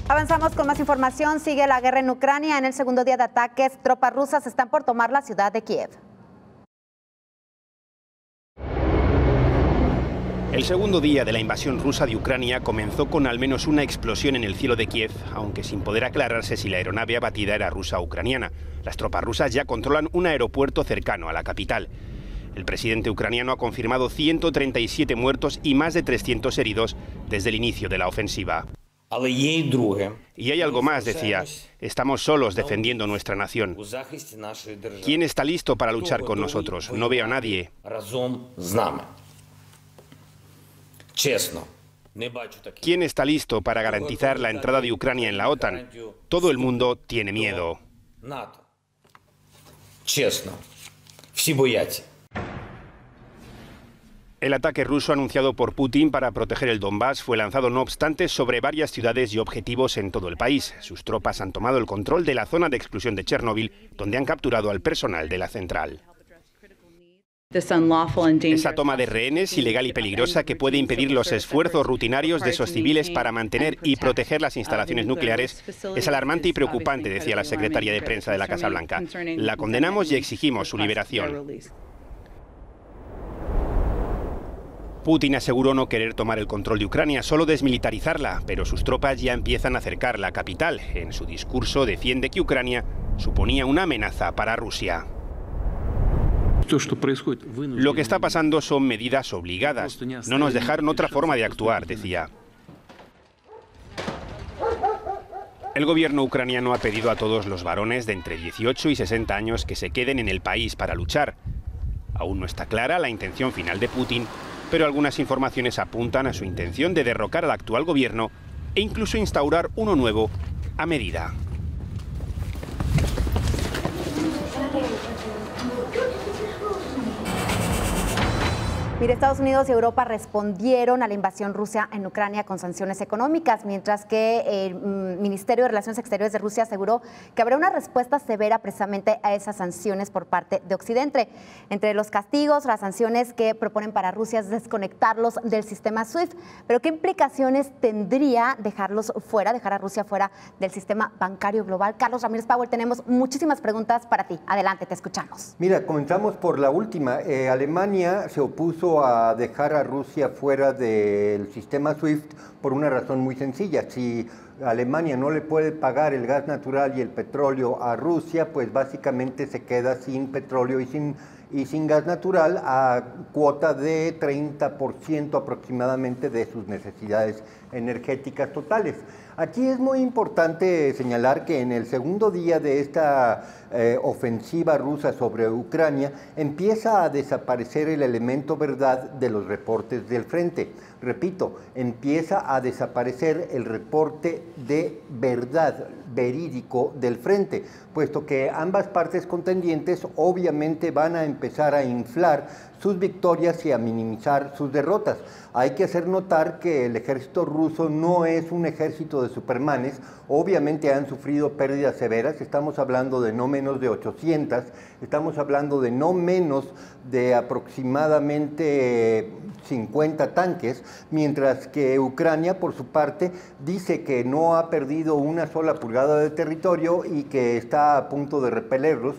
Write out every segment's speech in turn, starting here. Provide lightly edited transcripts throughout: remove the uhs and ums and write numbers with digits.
Avanzamos con más información. Sigue la guerra en Ucrania. En el segundo día de ataques, tropas rusas están por tomar la ciudad de Kiev. El segundo día de la invasión rusa de Ucrania comenzó con al menos una explosión en el cielo de Kiev, aunque sin poder aclararse si la aeronave abatida era rusa o ucraniana. Las tropas rusas ya controlan un aeropuerto cercano a la capital. El presidente ucraniano ha confirmado 137 muertos y más de 300 heridos desde el inicio de la ofensiva. Y hay algo más, decía. Estamos solos defendiendo nuestra nación. ¿Quién está listo para luchar con nosotros? No veo a nadie. ¿Quién está listo para garantizar la entrada de Ucrania en la OTAN? Todo el mundo tiene miedo. El ataque ruso anunciado por Putin para proteger el Donbass fue lanzado, no obstante, sobre varias ciudades y objetivos en todo el país. Sus tropas han tomado el control de la zona de exclusión de Chernóbil, donde han capturado al personal de la central. Esa toma de rehenes ilegal y peligrosa que puede impedir los esfuerzos rutinarios de esos civiles para mantener y proteger las instalaciones nucleares es alarmante y preocupante, decía la secretaria de prensa de la Casa Blanca. La condenamos y exigimos su liberación. Putin aseguró no querer tomar el control de Ucrania, solo desmilitarizarla, pero sus tropas ya empiezan a acercar la capital. En su discurso defiende que Ucrania suponía una amenaza para Rusia. Lo que está pasando son medidas obligadas. No nos dejaron otra forma de actuar, decía. El gobierno ucraniano ha pedido a todos los varones de entre 18 y 60 años que se queden en el país para luchar. Aún no está clara la intención final de Putin, pero algunas informaciones apuntan a su intención de derrocar al actual gobierno e incluso instaurar uno nuevo a medida. Mire, Estados Unidos y Europa respondieron a la invasión rusa en Ucrania con sanciones económicas, mientras que el Ministerio de Relaciones Exteriores de Rusia aseguró que habrá una respuesta severa precisamente a esas sanciones por parte de Occidente. Entre los castigos, las sanciones que proponen para Rusia es desconectarlos del sistema SWIFT. Pero ¿qué implicaciones tendría dejar a Rusia fuera del sistema bancario global? Carlos Ramírez Powell, tenemos muchísimas preguntas para ti. Adelante, te escuchamos. Mira, comenzamos por la última. Alemania se opuso a dejar a Rusia fuera del sistema SWIFT por una razón muy sencilla. Si Alemania no le puede pagar el gas natural y el petróleo a Rusia, pues básicamente se queda sin petróleo y sin gas natural a cuota de 30% aproximadamente de sus necesidades energéticas totales. Aquí es muy importante señalar que en el segundo día de esta ofensiva rusa sobre Ucrania empieza a desaparecer el elemento verdad de los reportes del frente. Repito, empieza a desaparecer el reporte de verdad verídico del frente, puesto que ambas partes contendientes obviamente van a empezar a inflar sus victorias y a minimizar sus derrotas. Hay que hacer notar que el ejército ruso no es un ejército de supermanes, obviamente han sufrido pérdidas severas, estamos hablando de no menos de 800, estamos hablando de no menos de aproximadamente 50 tanques, mientras que Ucrania, por su parte, dice que no ha perdido una sola pulgada de territorio y que está a punto de repelerlos.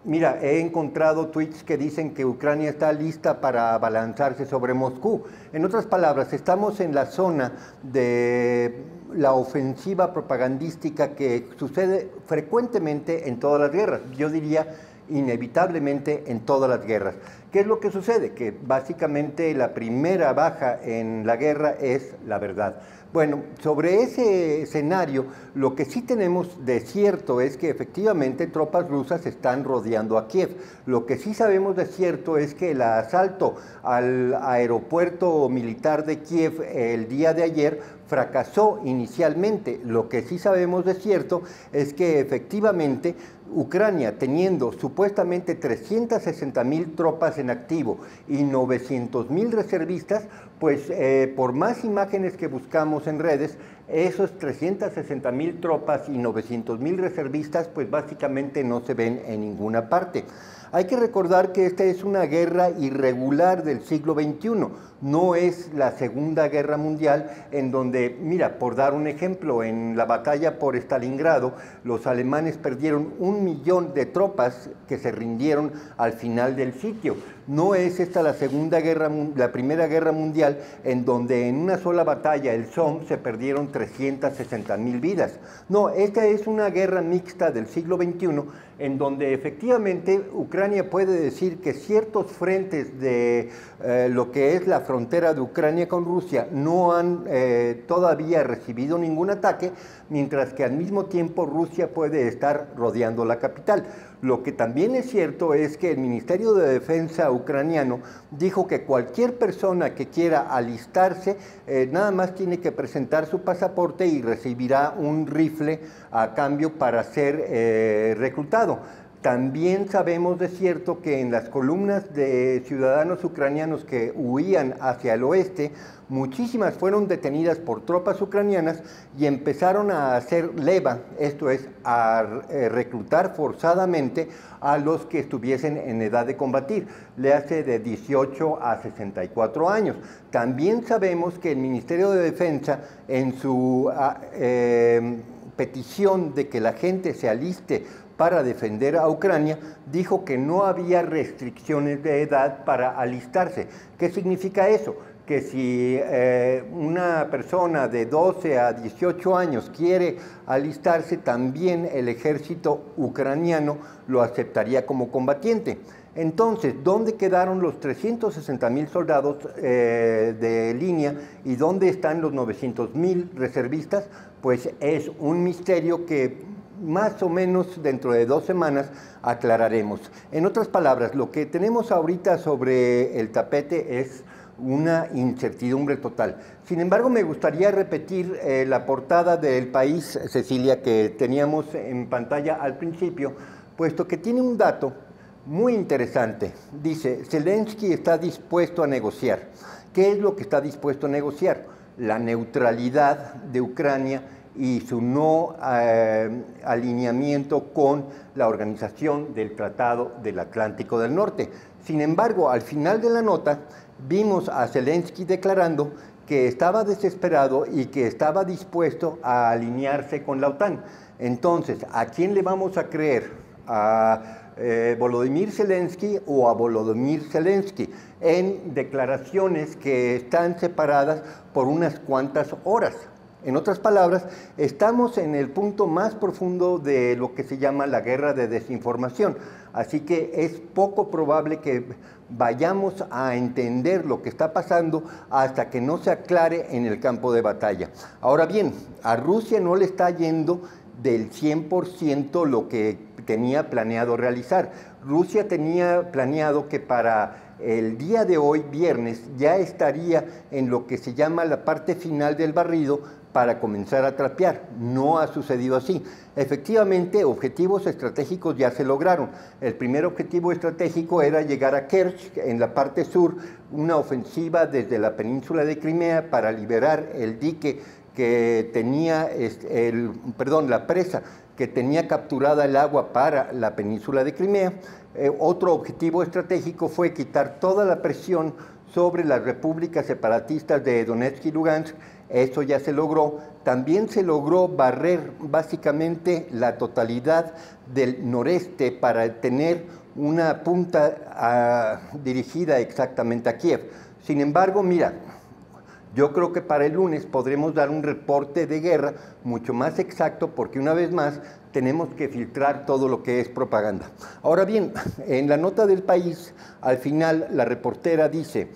Mira, he encontrado tweets que dicen que Ucrania está lista para abalanzarse sobre Moscú. En otras palabras, estamos en la zona de la ofensiva propagandística que sucede frecuentemente en todas las guerras. Yo diría inevitablemente en todas las guerras. ¿Qué es lo que sucede? Que básicamente la primera baja en la guerra es la verdad. Bueno, sobre ese escenario, lo que sí tenemos de cierto es que efectivamente tropas rusas están rodeando a Kiev. Lo que sí sabemos de cierto es que el asalto al aeropuerto militar de Kiev el día de ayer fracasó inicialmente. Lo que sí sabemos de cierto es que efectivamente Ucrania, teniendo supuestamente 360,000 tropas en activo y 900,000 reservistas, pues por más imágenes que buscamos en redes, esos 360,000 tropas y 900,000 reservistas, pues básicamente no se ven en ninguna parte. Hay que recordar que esta es una guerra irregular del siglo XXI. no es la Segunda Guerra Mundial, en donde, mira, por dar un ejemplo, en la batalla por Stalingrado, los alemanes perdieron 1 millón de tropas que se rindieron al final del sitio. No es esta la Primera Guerra Mundial, en donde en una sola batalla, el Somme, se perdieron 360,000 vidas. No, esta es una guerra mixta del siglo XXI, en donde efectivamente Ucrania puede decir que ciertos frentes de lo que es la frontera de Ucrania con Rusia no han todavía recibido ningún ataque, mientras que al mismo tiempo Rusia puede estar rodeando la capital. Lo que también es cierto es que el Ministerio de Defensa ucraniano dijo que cualquier persona que quiera alistarse nada más tiene que presentar su pasaporte y recibirá un rifle a cambio para ser reclutado. También sabemos de cierto que en las columnas de ciudadanos ucranianos que huían hacia el oeste, muchísimas fueron detenidas por tropas ucranianas y empezaron a hacer leva, esto es, a reclutar forzadamente a los que estuviesen en edad de combatir, le hace de 18 a 64 años. También sabemos que el Ministerio de Defensa, en su petición de que la gente se aliste para defender a Ucrania, dijo que no había restricciones de edad para alistarse. ¿Qué significa eso? Que si una persona de 12 a 18 años quiere alistarse, también el ejército ucraniano lo aceptaría como combatiente. Entonces, ¿dónde quedaron los 360,000 soldados de línea y dónde están los 900,000 reservistas? Pues es un misterio que más o menos dentro de 2 semanas aclararemos. En otras palabras, lo que tenemos ahorita sobre el tapete es una incertidumbre total. Sin embargo, me gustaría repetir la portada del País, Cecilia, que teníamos en pantalla al principio, puesto que tiene un dato muy interesante. Dice, Zelensky está dispuesto a negociar. ¿Qué es lo que está dispuesto a negociar? La neutralidad de Ucrania y su no alineamiento con la Organización del Tratado del Atlántico del Norte. Sin embargo, al final de la nota, vimos a Zelensky declarando que estaba desesperado y que estaba dispuesto a alinearse con la OTAN. Entonces, ¿a quién le vamos a creer? ¿A Volodymyr Zelensky o a Volodymyr Zelensky? En declaraciones que están separadas por unas cuantas horas. En otras palabras, estamos en el punto más profundo de lo que se llama la guerra de desinformación. Así que es poco probable que vayamos a entender lo que está pasando hasta que no se aclare en el campo de batalla. Ahora bien, a Rusia no le está yendo del 100% lo que tenía planeado realizar. Rusia tenía planeado que para el día de hoy, viernes, ya estaría en lo que se llama la parte final del barrido para comenzar a trapear. No ha sucedido así. Efectivamente, objetivos estratégicos ya se lograron. El primer objetivo estratégico era llegar a Kerch, en la parte sur, una ofensiva desde la península de Crimea para liberar el dique que tenía, la presa que tenía capturada el agua para la península de Crimea. Otro objetivo estratégico fue quitar toda la presión sobre las repúblicas separatistas de Donetsk y Lugansk. Eso ya se logró. También se logró barrer básicamente la totalidad del noreste para tener una punta dirigida exactamente a Kiev. Sin embargo, mira, yo creo que para el lunes podremos dar un reporte de guerra mucho más exacto, porque una vez más tenemos que filtrar todo lo que es propaganda. Ahora bien, en la nota del País, al final la reportera dice,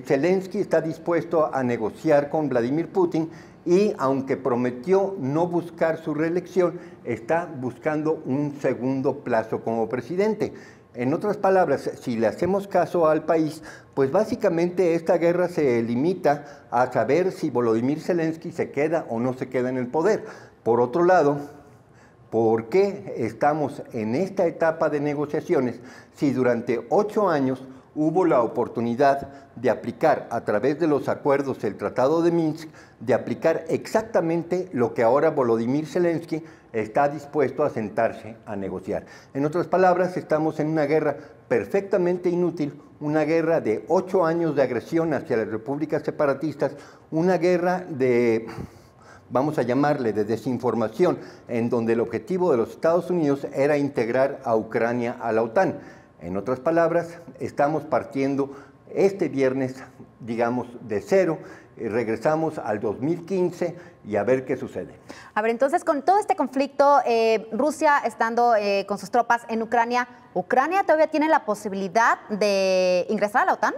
Zelensky está dispuesto a negociar con Vladimir Putin y aunque prometió no buscar su reelección, está buscando un segundo plazo como presidente. En otras palabras, si le hacemos caso al País, pues básicamente esta guerra se limita a saber si Volodymyr Zelensky se queda o no se queda en el poder. Por otro lado, ¿por qué estamos en esta etapa de negociaciones si durante 8 años hubo la oportunidad de aplicar a través de los acuerdos del Tratado de Minsk, de aplicar exactamente lo que ahora Volodymyr Zelensky está dispuesto a sentarse a negociar? En otras palabras, estamos en una guerra perfectamente inútil, una guerra de 8 años de agresión hacia las repúblicas separatistas, una guerra de, vamos a llamarle, de desinformación, en donde el objetivo de los Estados Unidos era integrar a Ucrania a la OTAN. En otras palabras, estamos partiendo este viernes, digamos, de cero, regresamos al 2015 y a ver qué sucede. A ver, entonces, con todo este conflicto, Rusia estando con sus tropas en Ucrania, ¿Ucrania todavía tiene la posibilidad de ingresar a la OTAN?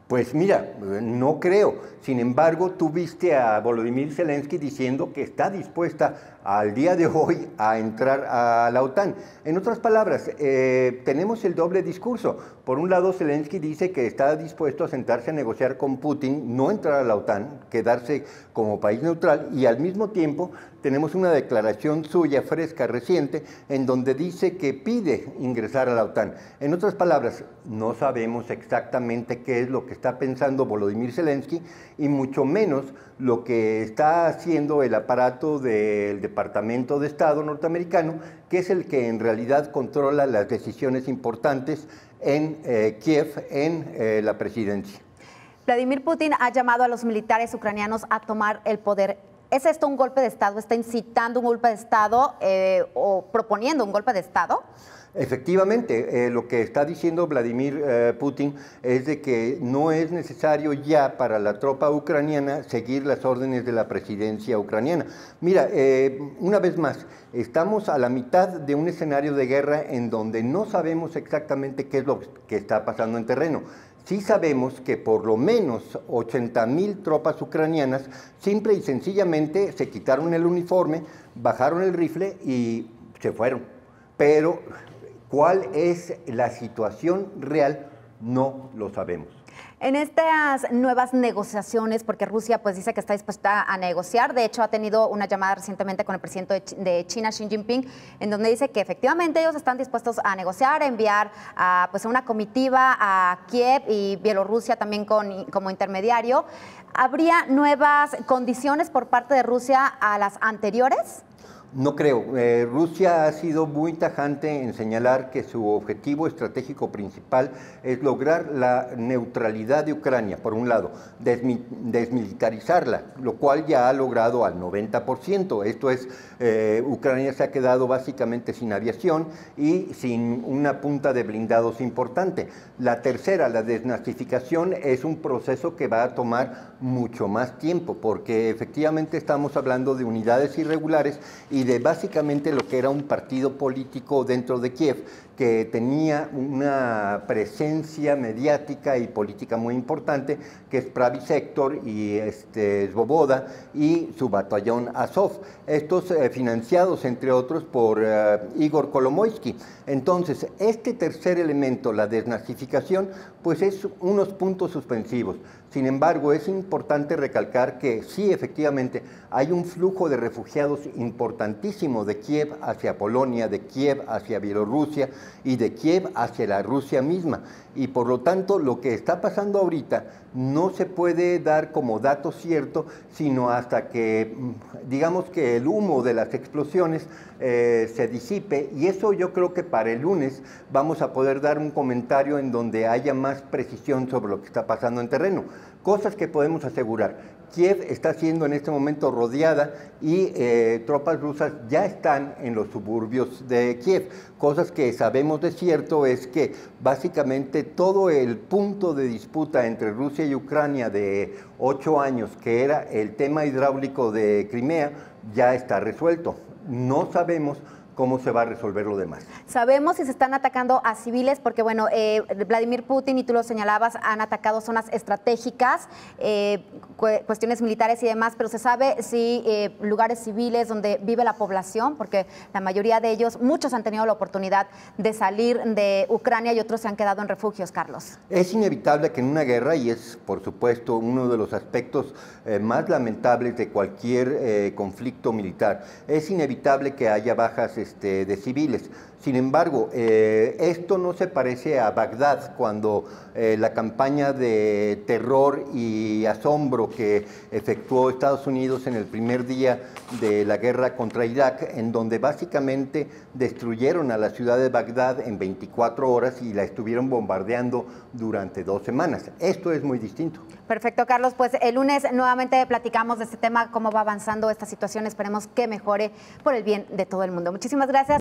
Pues mira, no creo. Sin embargo, tú viste a Volodymyr Zelensky diciendo que está dispuesta al día de hoy a entrar a la OTAN. En otras palabras, tenemos el doble discurso. Por un lado, Zelensky dice que está dispuesto a sentarse a negociar con Putin, no entrar a la OTAN, quedarse como país neutral, y al mismo tiempo tenemos una declaración suya fresca, reciente, en donde dice que pide ingresar a la OTAN. En otras palabras, no sabemos exactamente qué es lo que está pensando Volodymyr Zelensky y mucho menos lo que está haciendo el aparato del Departamento de Estado norteamericano, que es el que en realidad controla las decisiones importantes en Kiev, en la presidencia. Vladimir Putin ha llamado a los militares ucranianos a tomar el poder. ¿Es esto un golpe de Estado? ¿Está incitando un golpe de Estado o proponiendo un golpe de Estado? Efectivamente, lo que está diciendo Vladimir Putin es de que no es necesario ya para la tropa ucraniana seguir las órdenes de la presidencia ucraniana. Mira, una vez más, estamos a la mitad de un escenario de guerra en donde no sabemos exactamente qué es lo que está pasando en terreno. Sí sabemos que por lo menos 80,000 tropas ucranianas simple y sencillamente se quitaron el uniforme, bajaron el rifle y se fueron. Pero ¿cuál es la situación real? No lo sabemos. En estas nuevas negociaciones, porque Rusia pues dice que está dispuesta a negociar, de hecho ha tenido una llamada recientemente con el presidente de China, Xi Jinping, en donde dice que efectivamente ellos están dispuestos a negociar, a enviar pues una comitiva a Kiev y Bielorrusia también como intermediario. ¿Habría nuevas condiciones por parte de Rusia a las anteriores? No creo. Rusia ha sido muy tajante en señalar que su objetivo estratégico principal es lograr la neutralidad de Ucrania, por un lado, desmilitarizarla, lo cual ya ha logrado al 90%. Esto es, Ucrania se ha quedado básicamente sin aviación y sin una punta de blindados importante. La tercera, la desnazificación, es un proceso que va a tomar mucho más tiempo, porque efectivamente estamos hablando de unidades irregulares y de básicamente lo que era un partido político dentro de Kiev, que tenía una presencia mediática y política muy importante, que es Pravy Sector y Svoboda y su batallón Azov, estos financiados entre otros por Igor Kolomoisky. Entonces, este tercer elemento, la desnazificación, pues es unos puntos suspensivos. Sin embargo, es importante recalcar que sí, efectivamente, hay un flujo de refugiados importantísimo de Kiev hacia Polonia, de Kiev hacia Bielorrusia y de Kiev hacia la Rusia misma. Y por lo tanto, lo que está pasando ahorita no se puede dar como dato cierto, sino hasta que, digamos que el humo de las explosiones se disipe, y eso yo creo que para el lunes vamos a poder dar un comentario en donde haya más precisión sobre lo que está pasando en terreno. Cosas que podemos asegurar. Kiev está siendo en este momento rodeada y tropas rusas ya están en los suburbios de Kiev. Cosas que sabemos de cierto es que básicamente todo el punto de disputa entre Rusia y Ucrania de 8 años, que era el tema hidráulico de Crimea, ya está resuelto. No sabemos cómo se va a resolver lo demás. Sabemos si se están atacando a civiles, porque bueno, Vladimir Putin, y tú lo señalabas, han atacado zonas estratégicas, cuestiones militares y demás, pero se sabe si lugares civiles donde vive la población, porque la mayoría de ellos, muchos han tenido la oportunidad de salir de Ucrania y otros se han quedado en refugios, Carlos. Es inevitable que en una guerra, y es por supuesto uno de los aspectos más lamentables de cualquier conflicto militar, es inevitable que haya bajas de civiles. Sin embargo, esto no se parece a Bagdad, cuando la campaña de terror y asombro que efectuó Estados Unidos en el primer día de la guerra contra Irak, en donde básicamente destruyeron a la ciudad de Bagdad en 24 horas y la estuvieron bombardeando durante 2 semanas. Esto es muy distinto. Perfecto, Carlos. Pues el lunes nuevamente platicamos de este tema, cómo va avanzando esta situación. Esperemos que mejore por el bien de todo el mundo. Muchísimas gracias.